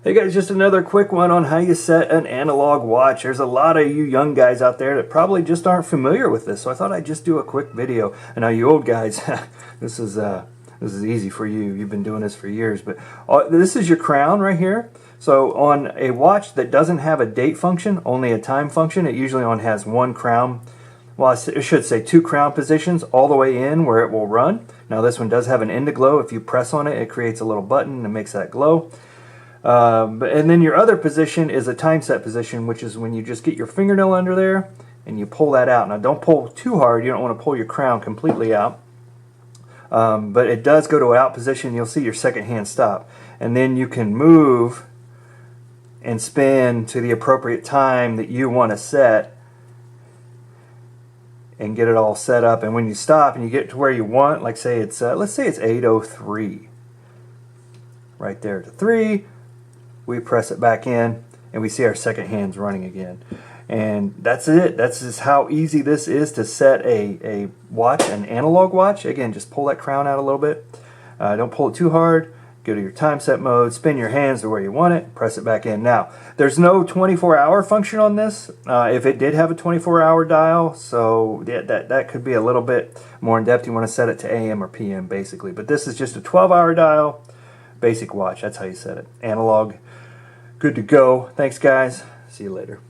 Hey guys, just another quick one on how you set an analog watch. There's a lot of you young guys out there that probably just aren't familiar with this, so I thought I'd just do a quick video. And now you old guys, this is easy for you. You've been doing this for years. But this is your crown right here. So on a watch that doesn't have a date function, only a time function, it usually only has one crown. Well, I should say two crown positions all the way in where it will run. Now this one does have an end to glow. If you press on it, it creates a little button that makes that glow. And then your other position is a time set position, which is when you just get your fingernail under there and you pull that out. Now don't pull too hard. You don't want to pull your crown completely out. But it does go to an out position. You'll see your second hand stop. And then you can move and spin to the appropriate time that you want to set and get it all set up. And when you stop and you get to where you want, like say it's let's say it's 8:03. Right there to 3. We press it back in and we see our second hands running again. And that's it. That's just how easy this is to set a watch, an analog watch. Again, just pull that crown out a little bit. Don't pull it too hard. Go to your time set mode, spin your hands to where you want it, press it back in. Now, there's no 24-hour function on this. If it did have a 24-hour dial, so that could be a little bit more in depth. You want to set it to AM or PM basically. But this is just a 12-hour dial. Basic watch, that's how you set it. Analog, good to go. Thanks guys, see you later.